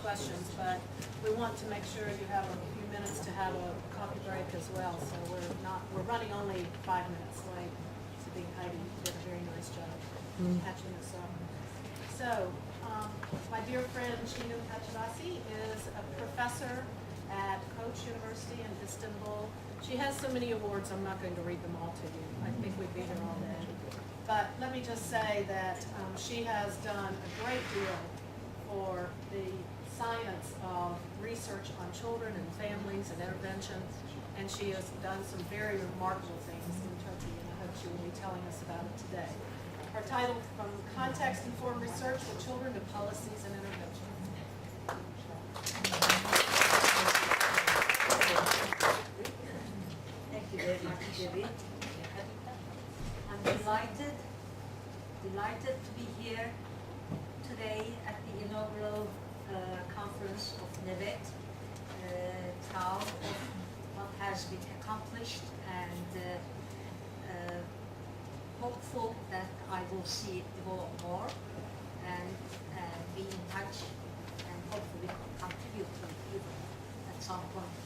questions, but we want to make sure you have a few minutes to have a coffee break as well. So we're running only 5 minutes late. So Heidi did a very nice job catching us up. So my dear friend Shinu Kachabasi is a professor at Koç University in Istanbul. She has so many awards, I'm not going to read them all to you. I think we'd be here all day. But let me just say that she has done a great deal for the science of research on children and families and intervention, and she has done some very remarkable things in Turkey, and I hope she will be telling us about it today. Her title, From Context-Informed Research with Children to Policies and Intervention. Thank you very much, Debbie. I'm delighted to be here today at the inaugural conference of NEVET, proud of what has been accomplished, and hopeful that I will see it develop more and be in touch and hopefully contribute to it even at some point.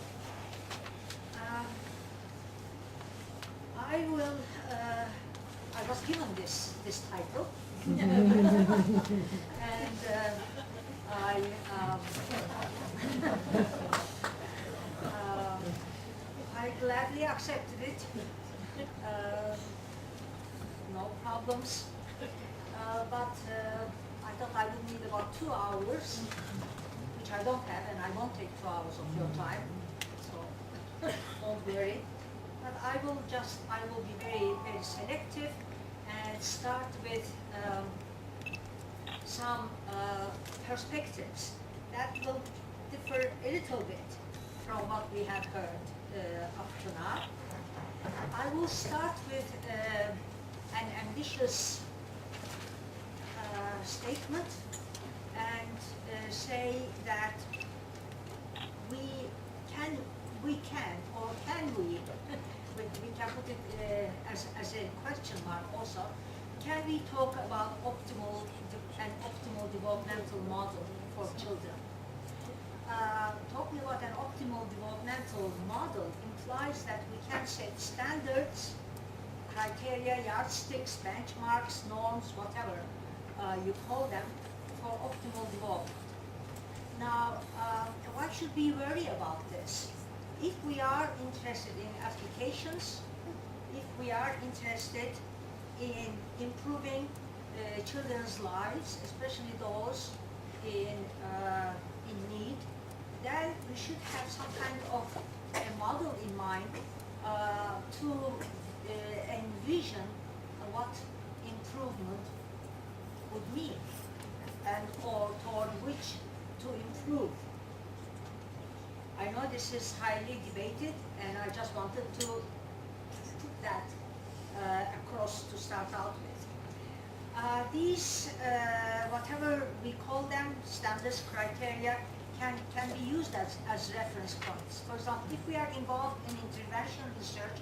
I was given this title, and I gladly accepted it. No problems. But I thought I would need about 2 hours, which I don't have, and I won't take 2 hours of your time, so don't worry. But I will be very, very selective and start with some perspectives that will differ a little bit from what we have heard up to now. I will start with an ambitious statement and say that we can put it as a question mark also, can we talk about an optimal developmental model for children? Talking about an optimal developmental model implies that we can set standards, criteria, yardsticks, benchmarks, norms, whatever you call them, for optimal development. Now, why should we worry about this? If we are interested in applications, if we are interested in improving children's lives, especially those in need, then we should have some kind of a model in mind to envision what improvement would mean, and or toward which to improve. I know this is highly debated, and I just wanted to put that across to start out with. These, whatever we call them, standards, criteria, can be used as reference points. For example, if we are involved in intervention research,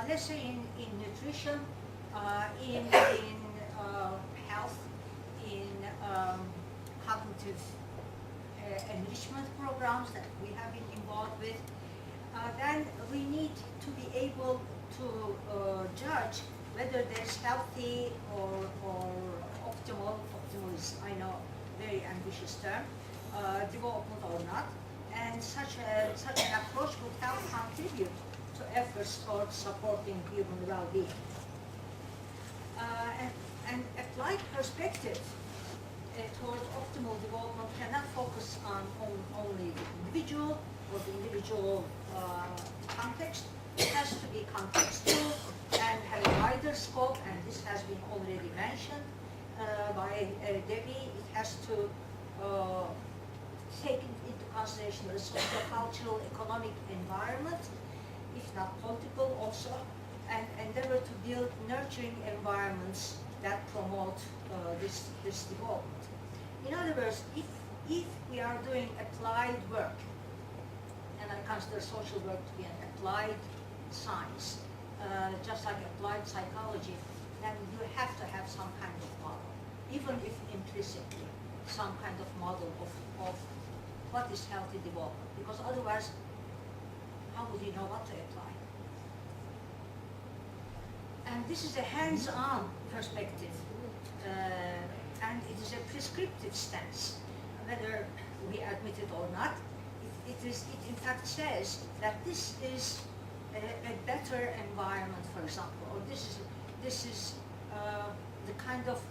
let's say in nutrition, in health, in cognitive enrichment programs that we have been involved with, then we need to be able to judge whether there's healthy or optimal is, I know, very ambitious term, development or not, and such an approach would help contribute to efforts towards supporting human well-being. And applied perspective towards optimal development cannot focus on only the individual or the individual context. It has to be contextual and have a wider scope, and this has been already mentioned by Debbie. It has to take into consideration the socio-cultural, economic environment, if not political also, and endeavor to build nurturing environments that promote this development. In other words, if we are doing applied work, and I consider social work to be an applied science, just like applied psychology, then you have to have some kind of model, even if implicitly, some kind of model of what is healthy development, because otherwise, how would you know what to apply? And this is a hands-on perspective, and it is a prescriptive stance, whether we admit it or not. It in fact says that this is a better environment, for example, or this is the kind of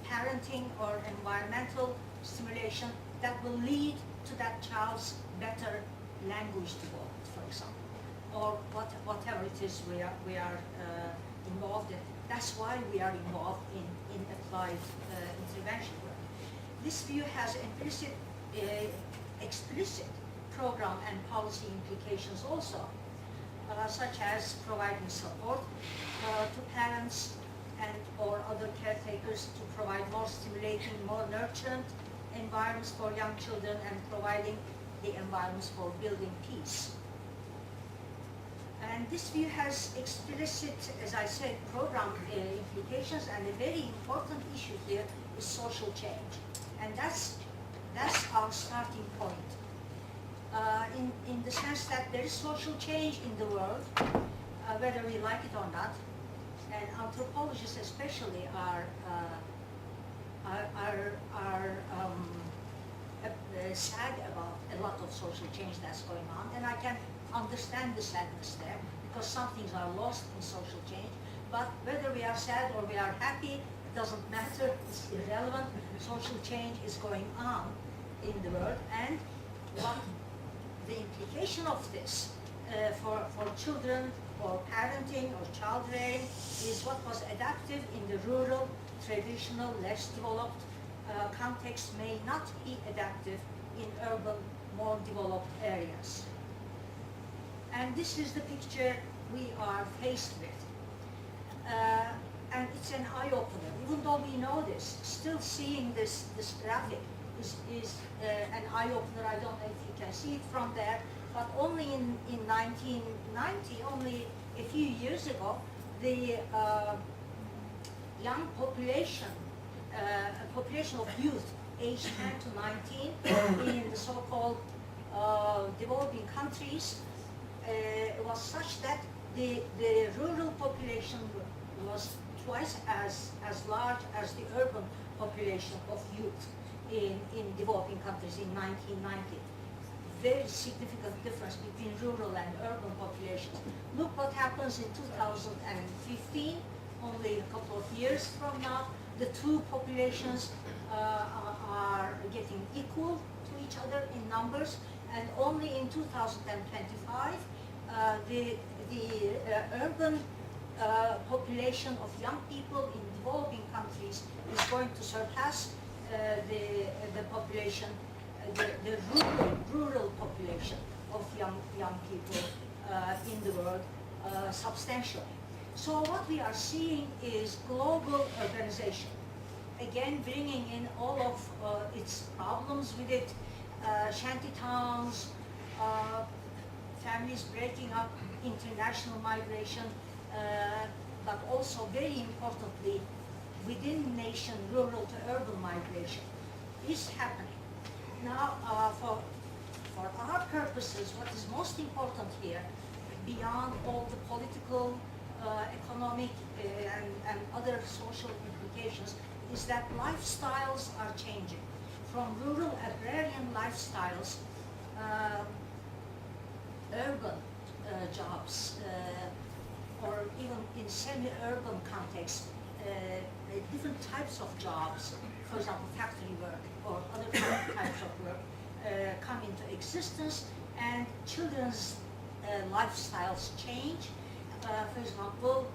parenting or environmental stimulation that will lead to that child's better language development, for example, or whatever it is we are involved in. That's why we are involved in applied intervention work. This view has explicit program and policy implications also, such as providing support to parents and or other caretakers to provide more stimulating, more nurturant environments for young children, and providing the environments for building peace. And this view has explicit, as I said, program implications, and a very important issue here is social change. And that's our starting point. In the sense that there is social change in the world, whether we like it or not, and anthropologists especially are sad about a lot of social change that's going on, and I can understand the sadness there, because some things are lost in social change. But whether we are sad or we are happy, it doesn't matter, it's irrelevant. Social change is going on in the world, and what the implication of this for children, or parenting, or child rearing, is what was adaptive in the rural, traditional, less developed context may not be adaptive in urban, more developed areas. And this is the picture we are faced with. And it's an eye-opener. Even though we know this, still seeing this graphic is an eye-opener. I don't know if you can see it from there, but only in 1990, only a few years ago, the young population, population of youth aged 10 to 19 in the so-called developing countries was such that the rural population was twice as large as the urban population of youth in developing countries in 1990. Very significant difference between rural and urban populations. Look what happens in 2015, only a couple of years from now. The two populations are getting equal to each other in numbers, and only in 2025 the urban population of young people in developing countries is going to surpass the population, the rural population of young people in the world substantially. So what we are seeing is global urbanization, again bringing in all of its problems with it, shanty towns, families breaking up, international migration, but also very importantly, within nation, rural to urban migration is happening. Now, for our purposes, what is most important here, beyond all the political, economic, and other social implications, is that lifestyles are changing. From rural agrarian lifestyles, urban jobs, or even in semi-urban context, different types of jobs, for example, factory work or other types of work, come into existence, and children's lifestyles change. For example,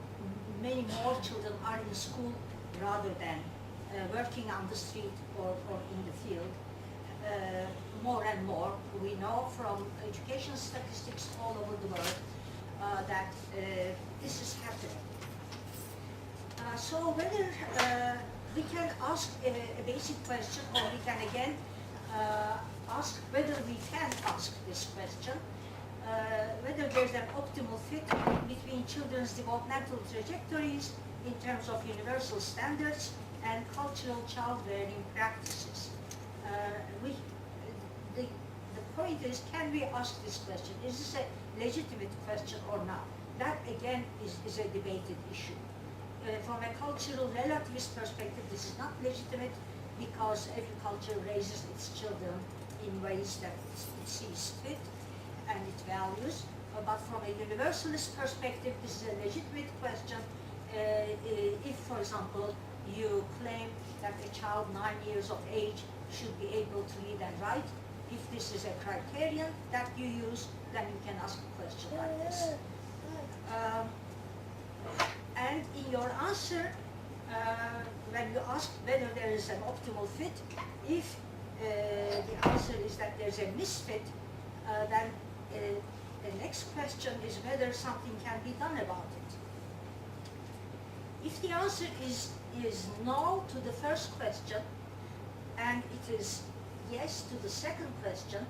many more children are in school rather than working on the street or in the field. More and more, we know from education statistics all over the world that this is happening. So whether we can ask a basic question, or we can again ask whether we can ask this question, whether there's an optimal fit between children's developmental trajectories in terms of universal standards and cultural child rearing practices. The point is, can we ask this question? Is this a legitimate question or not? That again is a debated issue. From a cultural relativist perspective, this is not legitimate because every culture raises its children in ways that it sees fit and it values. But from a universalist perspective, this is a legitimate question. If, for example, you claim that a child 9 years of age should be able to read and write, if this is a criterion that you use, then you can ask a question like this. And in your answer, when you ask whether there is an optimal fit, if the answer is that there's a misfit, then the next question is whether something can be done about it. If the answer is no to the first question, and it is yes to the second question,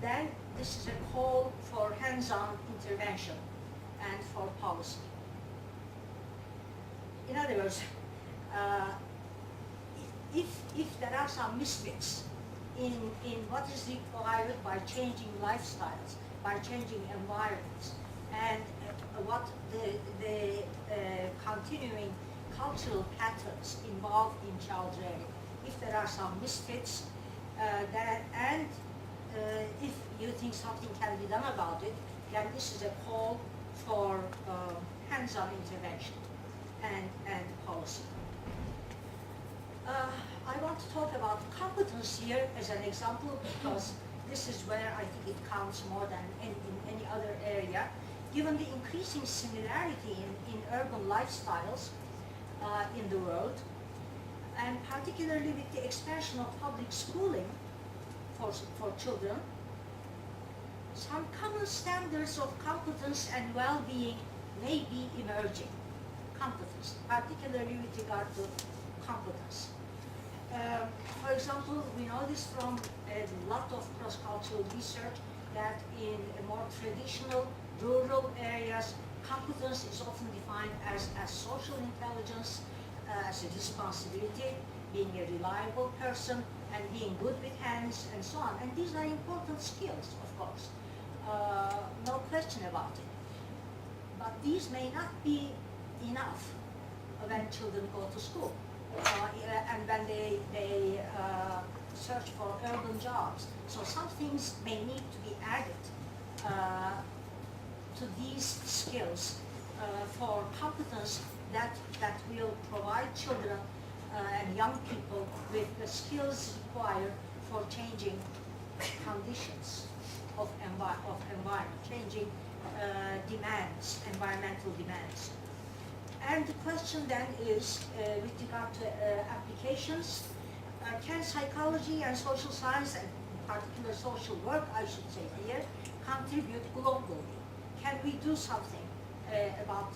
then this is a call for hands-on intervention and for policy. In other words, if there are some misfits in what is required by changing lifestyles, by changing environments, and what the continuing cultural patterns involved in child rearing, if there are some misfits, if you think something can be done about it, then this is a call for hands-on intervention and policy. I want to talk about competence here as an example because this is where I think it counts more than in any other area. Given the increasing similarity in urban lifestyles in the world, and particularly with the expansion of public schooling for children, some common standards of competence and well-being may be emerging. Competence, particularly with regard to competence. For example, we know this from a lot of cross-cultural research that in more traditional rural areas, competence is often defined as social intelligence, as a responsibility, being a reliable person, and being good with hands, and so on. And these are important skills, of course. No question about it. But these may not be enough when children go to school. And when they search for urban jobs. So some things may need to be added to these skills for competence that will provide children and young people with the skills required for changing conditions of environment, changing demands, environmental demands. And the question then is, with regard to applications, can psychology and social science, and in particular social work, I should say here, contribute globally? Can we do something about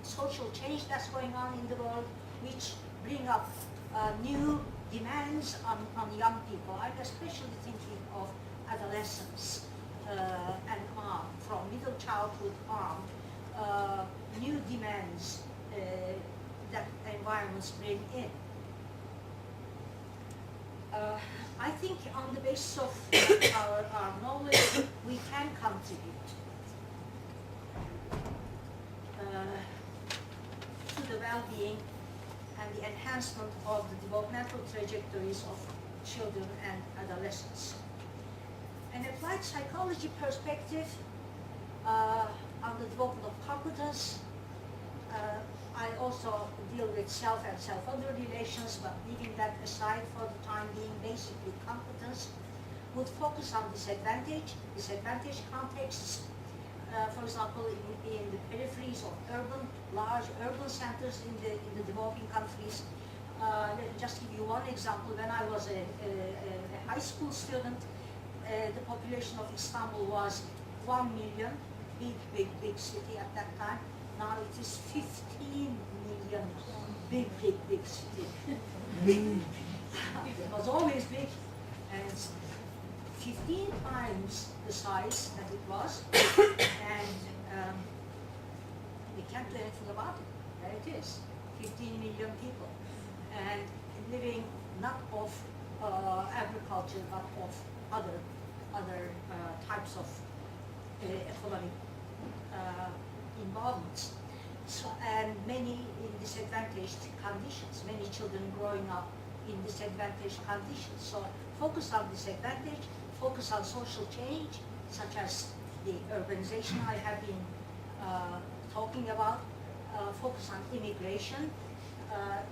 social change that's going on in the world, which bring up new demands on young people? I'm especially thinking of adolescence and on, from middle childhood on, new demands that environments bring in. I think on the basis of our knowledge, we can contribute to the well-being and the enhancement of the developmental trajectories of children and adolescents. An applied psychology perspective on the development of competence. I also deal with self and self-other relations, but leaving that aside for the time being, basically competence would focus on disadvantage contexts. For example, in the peripheries of large urban centers in the developing countries. Let me just give you one example. When I was a high school student, the population of Istanbul was 1 million, big city at that time. Now it is 15 million, big city. It was always big, and it's 15 times the size that it was, and we can't do anything about it. There it is, 15 million people, and living not of agriculture, but of other types of economic involvements. So, and many in disadvantaged conditions, many children growing up in disadvantaged conditions. So focus on disadvantage, focus on social change, such as the urbanization I have been talking about, focus on immigration,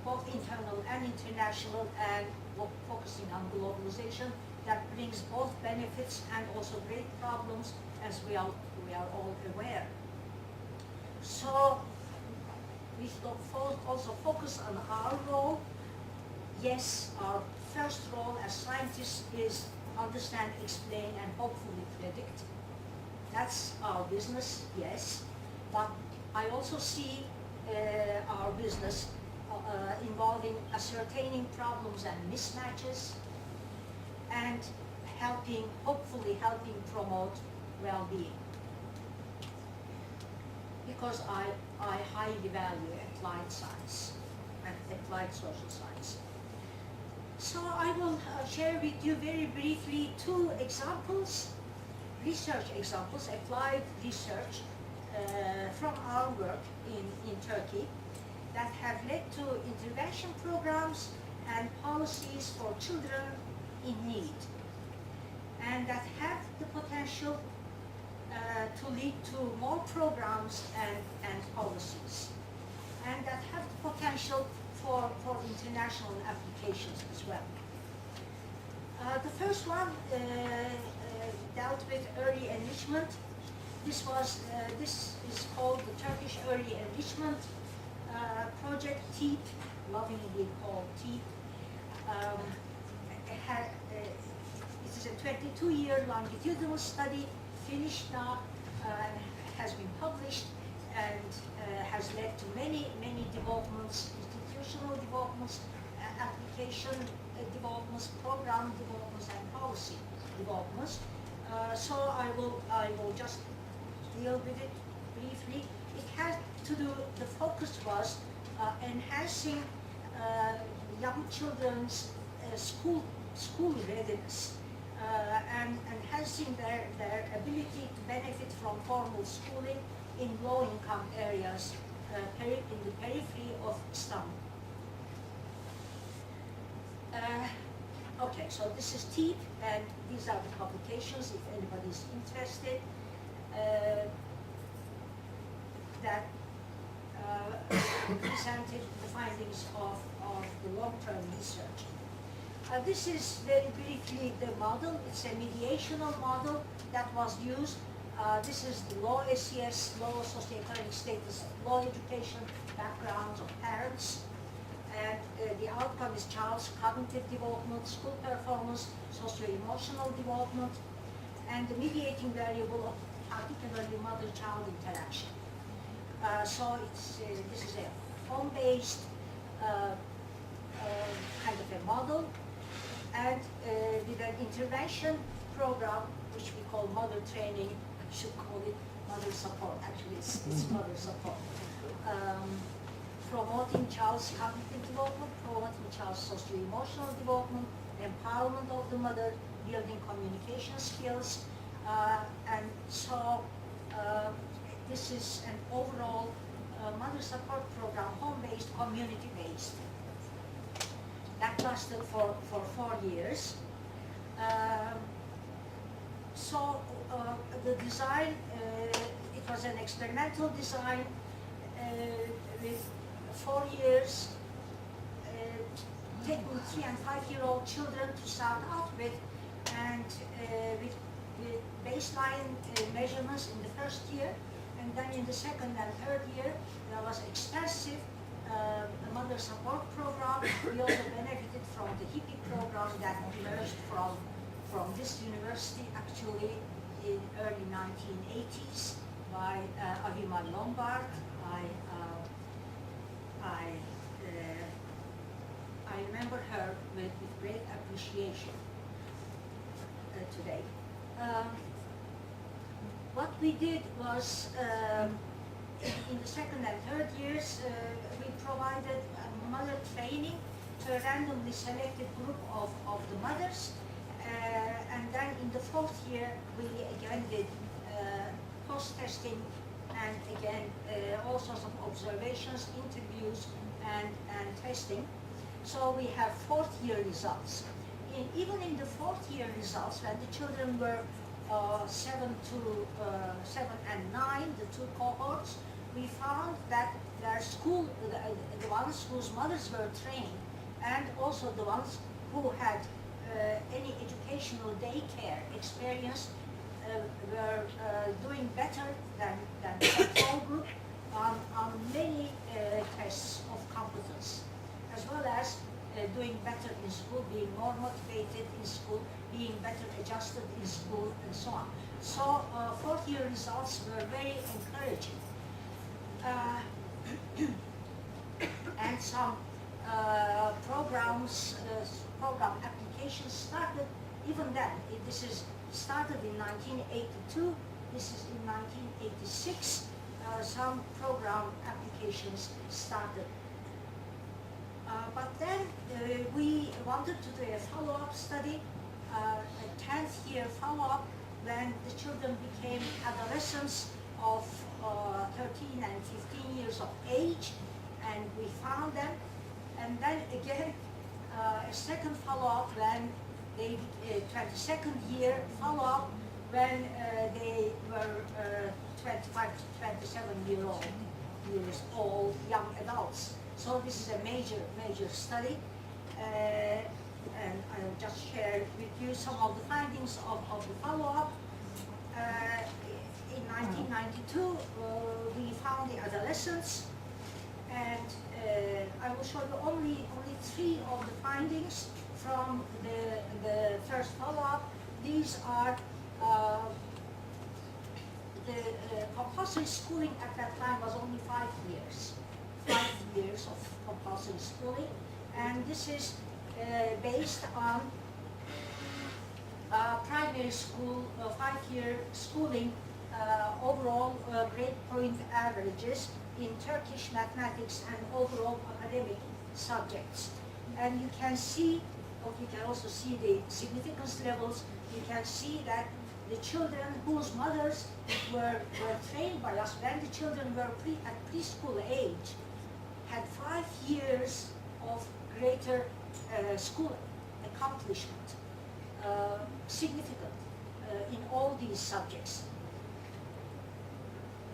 both internal and international, and focusing on globalization that brings both benefits and also great problems, as we are all aware. So we also focus on our role. Yes, our first role as scientists is understand, explain, and hopefully predict. That's our business, yes. But I also see our business involving ascertaining problems and mismatches and hopefully helping promote well-being. Because I highly value applied science and applied social science. So I will share with you very briefly two examples, research examples, applied research from our work in Turkey that have led to intervention programs and policies for children in need, and that have the potential to lead to more programs and policies, and that have the potential for international applications as well. The first one dealt with early enrichment. This is called the Turkish Early Enrichment Project, TEEP, lovingly called TEEP. It is a 22-year longitudinal study, finished now, has been published, and has led to many developments, institutional developments, application developments, program developments, and policy developments. So I will just deal with it briefly. It had to do, the focus was enhancing young children's school readiness, and enhancing their ability to benefit from formal schooling in low-income areas in the periphery of Istanbul. Okay, so this is TEEP, and these are the publications if anybody is interested. That presented the findings of the long-term research. This is very briefly the model. It's a mediational model that was used. This is the low SES, low socioeconomic status, low education backgrounds of parents. And the outcome is child's cognitive development, school performance, socio-emotional development, and the mediating variable of particularly mother-child interaction. So this is a home-based kind of a model, and with an intervention program, which we call mother training. I should call it mother support. Actually, it's mother support. Promoting child's cognitive development, promoting child's socio-emotional development, empowerment of the mother, building communication skills, and so this is an overall mother support program, home-based, community-based. That lasted for 4 years. So the design, it was an experimental design with 4 years, taking 3 and 5-year-old children to start out with, and with baseline measurements in the first year, and then in the second and third year there was extensive mother support program. We also benefited from the HIPPY program that emerged from this university actually in early 1980s by Avima Lombard. I remember her with great appreciation today. What we did was, in the second and third years, we provided mother training to a randomly selected group of the mothers, And then in the fourth year, we again did post-testing and again all sorts of observations, interviews, and testing. So we have fourth year results. Even in the fourth year results, when the children were 7 and 9, the two cohorts, we found that their school, the ones whose mothers were trained, and also the ones who had any educational daycare experience were doing better than the control group on many tests of competence, as well as doing better in school, being more motivated in school, being better adjusted in school, and so on. So fourth year results were very encouraging. And some program applications started even then. This is started in 1982. This is in 1986. Some program applications started. But then we wanted to do a follow-up study, a 10th year follow-up, when the children became adolescents of 13 and 15 years of age, and we found them. And then again, a second follow-up when they, 22nd year follow-up, when they were 25 to 27 years old, young adults. So this is a major study, and I'll just share with you some of the findings of the follow-up. In 1992, we found the adolescents, and I will show you only 3 of the findings from the first follow-up. These are the compulsory schooling at that time was only 5 years. 5 years of compulsory schooling, and this is based on primary school 5-year schooling overall grade point averages in Turkish, mathematics, and overall academic subjects. And you can see, or you can also see the significance levels. You can see that the children whose mothers were trained by us when the children were at preschool age had 5 years of greater school accomplishment, significant in all these subjects.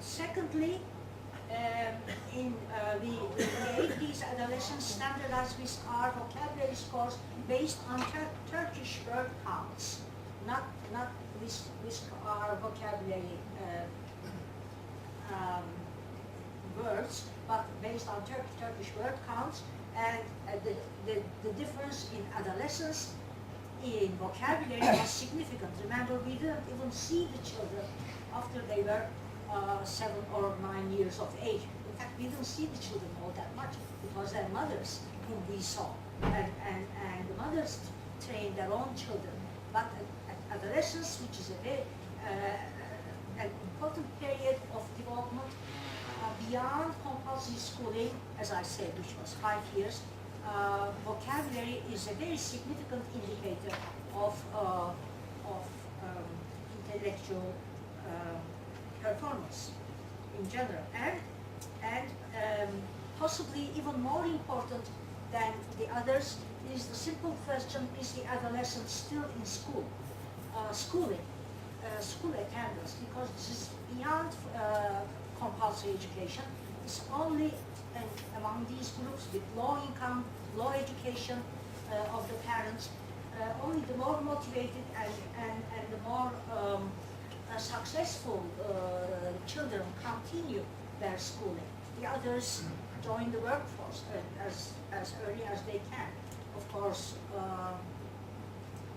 Secondly, we gave these adolescents standardized our vocabulary scores based on Turkish word counts, not our vocabulary words, but based on Turkish word counts. And the difference in adolescence in vocabulary was significant. Remember, we didn't even see the children after they were 7 or 9 years of age. In fact, we didn't see the children all that much. It was their mothers whom we saw, and the mothers trained their own children. But at adolescence, which is a very an important period of development, beyond compulsory schooling, as I said, which was 5 years, vocabulary is a very significant indicator of intellectual performance in general, and possibly even more important than the others is the simple question: is the adolescent still in school, school attendance? Because this is beyond compulsory education. It's only among these groups with low income, low education of the parents, only the more motivated and the more successful children continue their schooling. The others join the workforce as early as they can. Of course,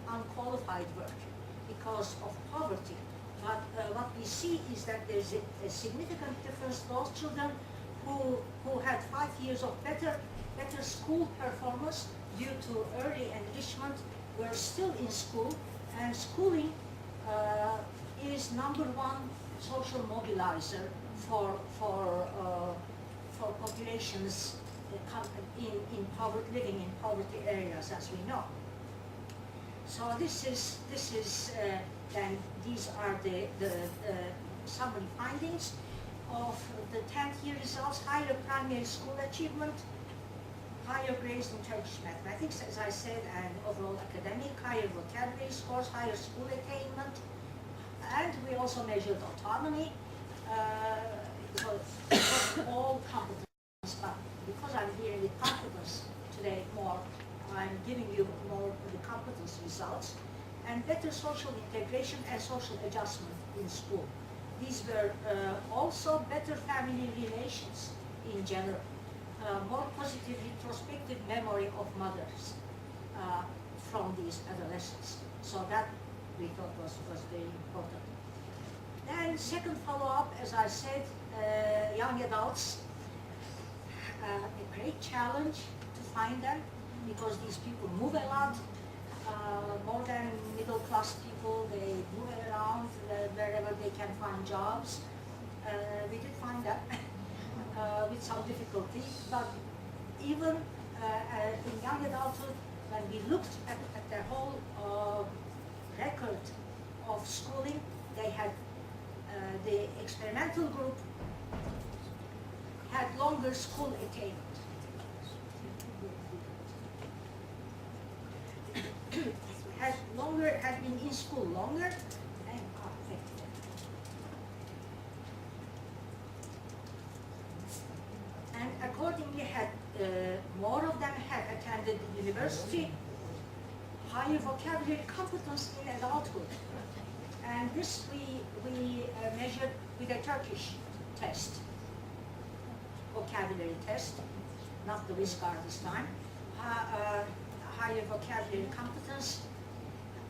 unqualified work because of poverty. But what we see is that there's a significant difference. Those children who had 5 years of better school performance due to early enrichment were still in school, and schooling is #1 social mobilizer for populations living in poverty areas, as we know. So this is then these are the summary findings of the 10th year results: higher primary school achievement, higher grades in Turkish mathematics, as I said, and overall academic, higher vocabulary scores, higher school attainment, and we also measured autonomy. So not all competence, but because I'm dealing with competence today more, I'm giving you more of the competence results, and better social integration and social adjustment in school. These were also better family relations in general, more positive retrospective memory of mothers from these adolescents. So that we thought was very important. Then second follow-up, as I said, young adults, a great challenge to find them because these people move a lot, more than middle-class people. They move around wherever they can find jobs. We did find that with some difficulty, but even in young adulthood, when we looked at their whole record of schooling, they had the experimental group had longer school attainment. Had been in school longer, and accordingly had more of them had attended the university, higher vocabulary competence in adulthood. And this we measured with a Turkish test, vocabulary test, not the WISCAR this time. Higher vocabulary competence,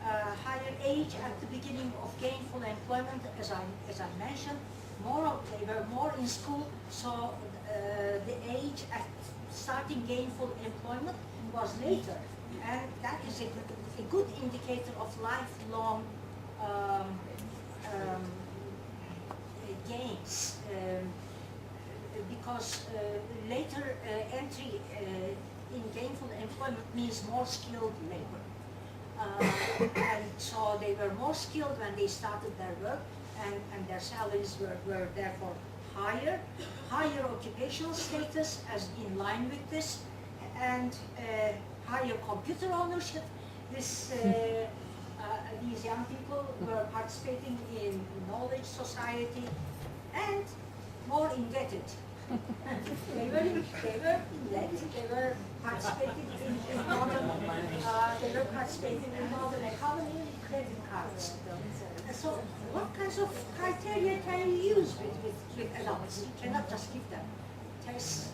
higher age at the beginning of gainful employment, as I mentioned. They were more in school, so the age at starting gainful employment was later, and that is a good indicator of lifelong gains, because later entry in gainful employment means more skilled labor. And so they were more skilled when they started their work, and their salaries were therefore higher occupational status as in line with this, and higher computer ownership. These young people were participating in knowledge society and more indebted. They were participating in modern economy, credit cards. So what kinds of criteria can you use with adults? You cannot just give them tests.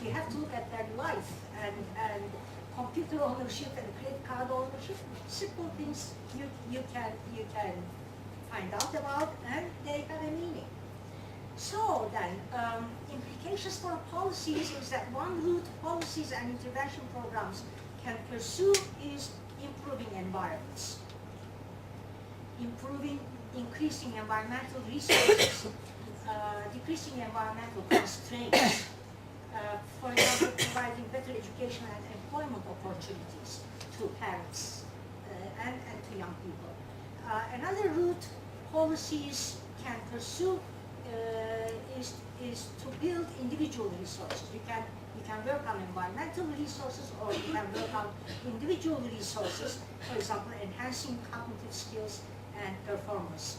You have to look at their life and computer ownership and credit card ownership. Simple things you can find out about, and they have a meaning. So then, implications for policies is that one route policies and intervention programs can pursue is improving environments, increasing environmental resources, decreasing environmental constraints, for example, providing better education and employment opportunities to parents and to young people. Another route policies can pursue is to build individual resources. You can work on environmental resources, or you can work on individual resources, for example, enhancing cognitive skills and performance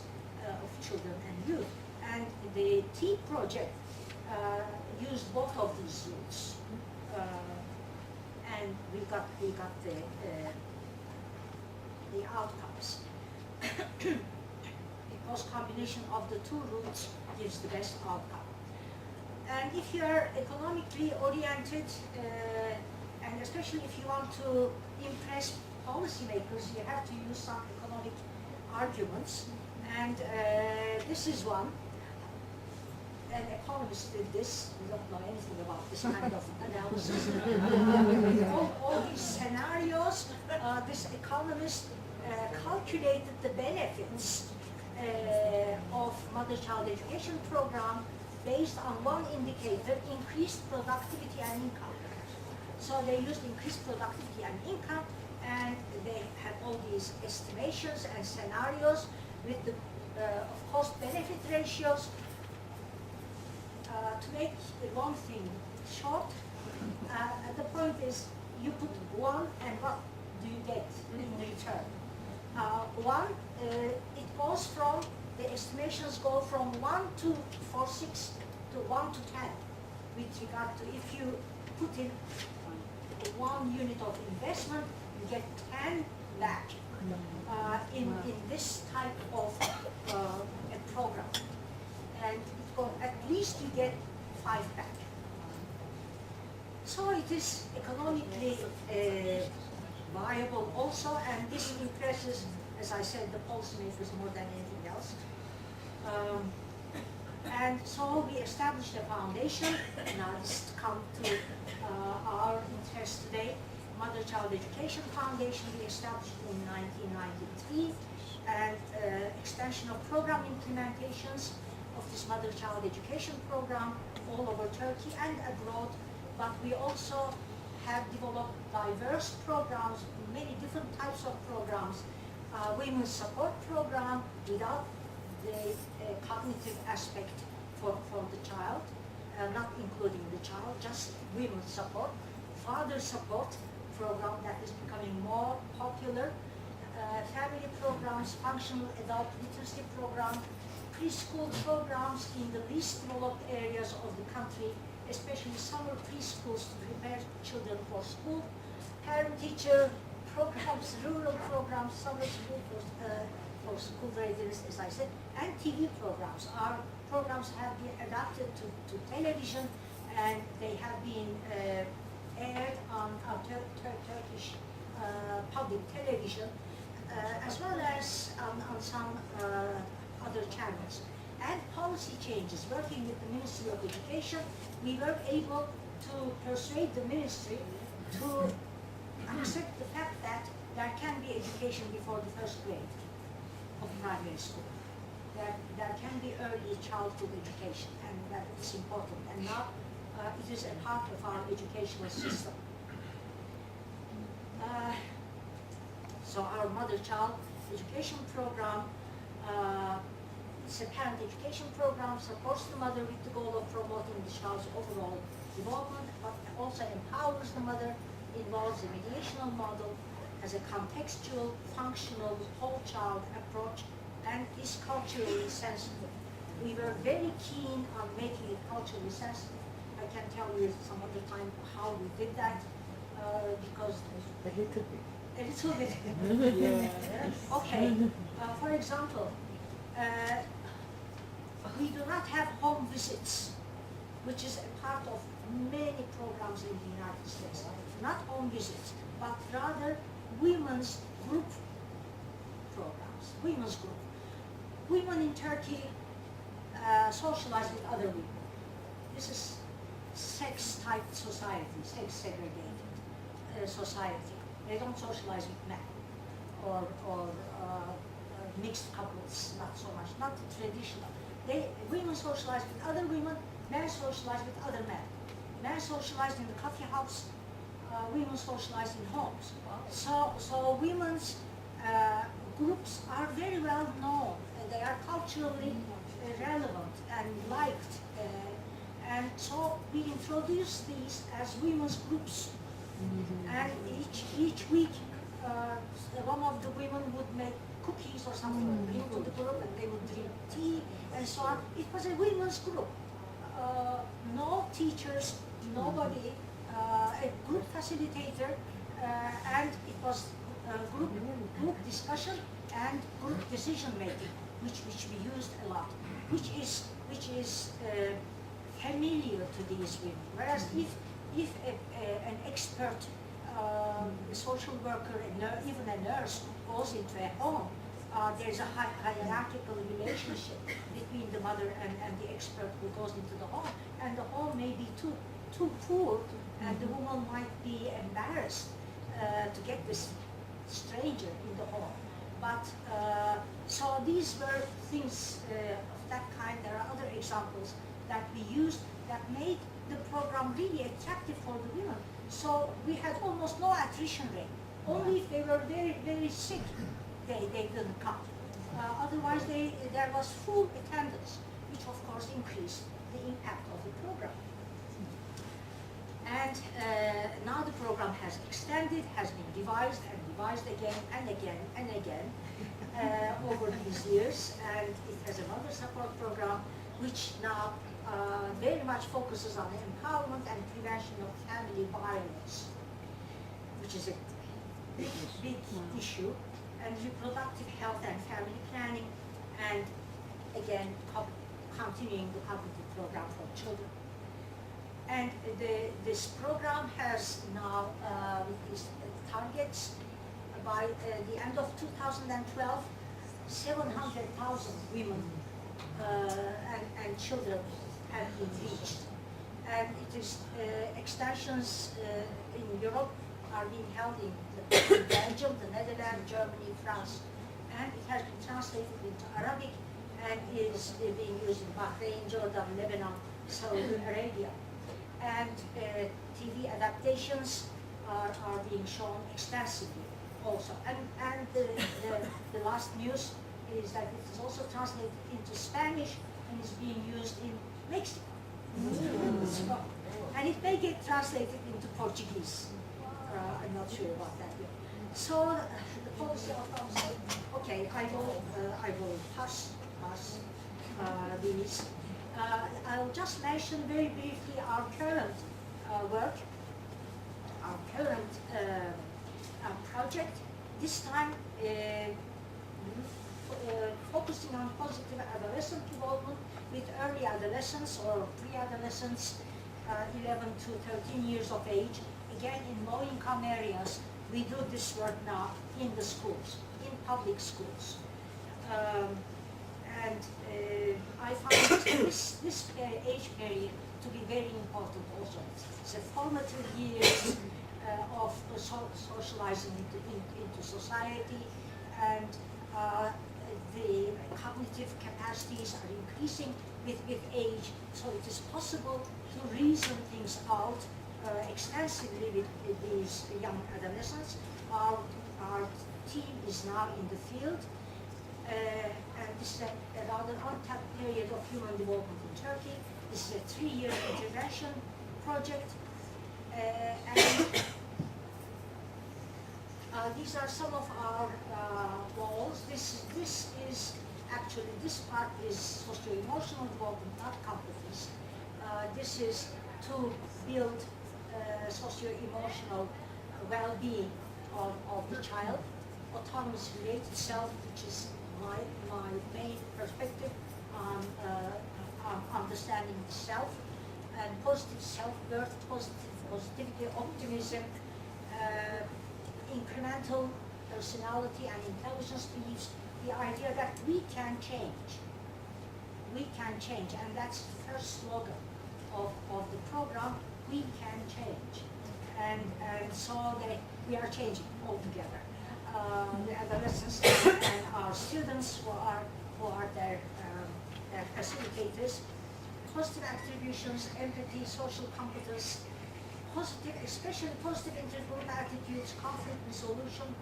of children and youth. And the TEA project used both of these routes, and we got the outcomes. Because combination of the two routes gives the best outcome. And if you are economically oriented, and especially if you want to impress policymakers, you have to use some economic arguments. And this is one. An economist did this. We don't know anything about this kind of analysis. All these scenarios, this economist calculated the benefits of mother-child education program based on one indicator, increased productivity and income. So they used increased productivity and income and they had all these estimations and scenarios with the cost-benefit ratios. To make the long thing short, the point is you put one and what do you get in return? One, it goes from, the estimations go from 1 to 4.6 to 1 to 10 with regard to if you put in 1 unit of investment, you get 10 back in this type of a program. And at least you get 5 back. So it is economically viable also, and this impresses, as I said, the policymakers more than anything else. And so we established a foundation. Now this come to our interest today. Mother-Child Education Foundation we established in 1993, and extension of program implementations of this Mother-Child Education Program all over Turkey and abroad. But we also have developed diverse programs, many different types of programs. Women's support program without the cognitive aspect for the child, not including the child, just women's support. Father support program that is becoming more popular. Family programs, functional adult literacy program, preschool programs in the least developed areas of the country, especially summer preschools to prepare children for school, parent-teacher programs, rural programs, summer school for school readiness, as I said, and TV programs. Our programs have been adapted to television, and they have been aired on Turkish public television, as well as on some other channels. And policy changes, working with the Ministry of Education, we were able to persuade the ministry to accept the fact that there can be education before the first grade of primary school. There can be early childhood education, and that is important. And now it is a part of our educational system. So our mother-child education program, it's a parent education program, supports the mother with the goal of promoting the child's overall development, but also empowers the mother, involves a mediational model, has a contextual, functional, whole child approach, and is culturally sensitive. We were very keen on making it culturally sensitive. I can tell you some other time how we did that, because A little bit. a little bit. Yes. Okay, for example, we do not have home visits, which is a part of many programs in the United States. Not home visits, but rather women's group programs, women's group. Women in Turkey socialize with other women. This is sex-type society, sex-segregated society. They don't socialize with men or mixed couples, not so much, not the traditional. Women socialize with other women, men socialize with other men. Men socialize in the coffee house, women socialize in homes. So women's groups are very well known. They are culturally relevant and liked. And so we introduce these as women's groups. And each week, one of the women would make cookies or something into the group, and they would drink tea and so on. It was a women's group. No teachers, nobody, a group facilitator, and it was group discussion and group decision making, which we used a lot, which is familiar to these women. Whereas if an expert social worker, even a nurse, goes into a home, there's a hierarchical relationship between the mother and the expert who goes into the home, and the home may be too poor, and the woman might be embarrassed to get this stranger in the home. But so these were things of that kind. There are other examples that we used that made the program really attractive for the women. So we had almost no attrition rate, Only if they were very, very sick, they didn't come. Otherwise, there was full attendance, which of course increased the impact of the program. And now the program has extended, has been devised and devised again and again and again over these years. And it has another support program which now very much focuses on empowerment and prevention of family violence, which is a big issue, and reproductive health and family planning, and again continuing the cognitive program for children. And this program has now these targets. By the end of 2012, 700,000 women and children have been reached. And it is extensions in Europe are being held in Belgium, the Netherlands, Germany, France, and it has been translated into Arabic and is being used in Bahrain, Jordan, Lebanon, Saudi Arabia. And TV adaptations are being shown extensively also. And the last news is that it is also translated into Spanish and is being used in Mexico. So, and it may get translated into Portuguese. I'm not sure about that yet. So the policy of council, okay, I will pass these. I'll just mention very briefly our current work, our current project. This time focusing on positive adolescent development with early adolescents or pre-adolescents, 11 to 13 years of age. Again, in low-income areas, we do this work now in the schools, in public schools. I find this age period to be very important also. It's a formative years of socializing into society, and the cognitive capacities are increasing with age, so it is possible to reason things out extensively with these young adolescents. Our team is now in the field, and this is a rather untapped period of human development in Turkey. This is a 3-year intervention project, and these are some of our goals. This is actually, this part is socio-emotional development, not competence. This is to build socio-emomal well-being of the child, autonomous related self, which is my main perspective on understanding the self, and positive self-worth, positivity, optimism, incremental personality and intelligence beliefs, the idea that we can change. We can change, and that's the first slogan of the program, we can change. And so we are changing altogether. The adolescents and our students who are their facilitators, positive attributions, empathy, social competence, positive, especially positive intergroup attitudes, conflict resolution,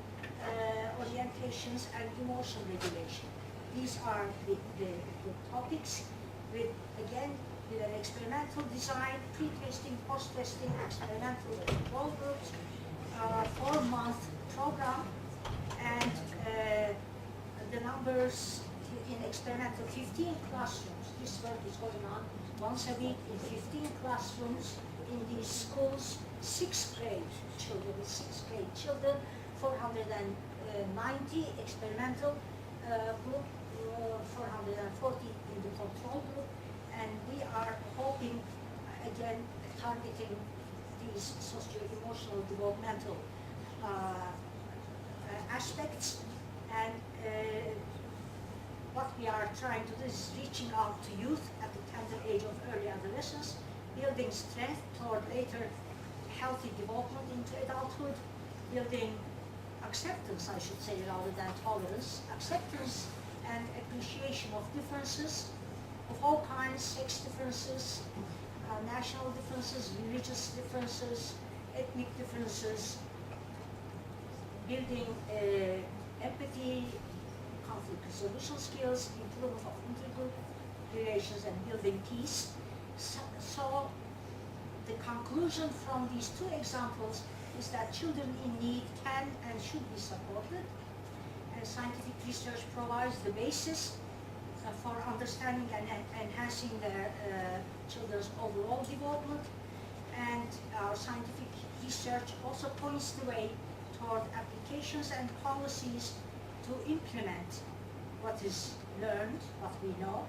orientations, and emotion regulation. These are the topics with, again, with an experimental design, pre-testing, post-testing, experimental control groups, 4-month program, and the numbers in experimental 15 classrooms. This work is going on once a week in 15 classrooms in these schools, 6th grade children, 490 experimental group, 440 in the control group, and we are hoping, again, targeting these socio-emotional developmental aspects, and what we are trying to do is reaching out to youth at the tender age of early adolescence, building strength toward later healthy development into adulthood, building acceptance, I should say, rather than tolerance, acceptance and appreciation of differences of all kinds, sex differences, national differences, religious differences, ethnic differences, building empathy, conflict resolution skills, improvement of intergroup relations, and building peace. So the conclusion from these two examples is that children in need can and should be supported, and scientific research provides the basis for understanding and enhancing their children's overall development, and our scientific research also points the way toward applications and policies to implement what is learned, what we know,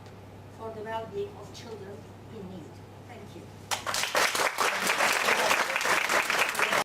for the well-being of children in need. Thank you.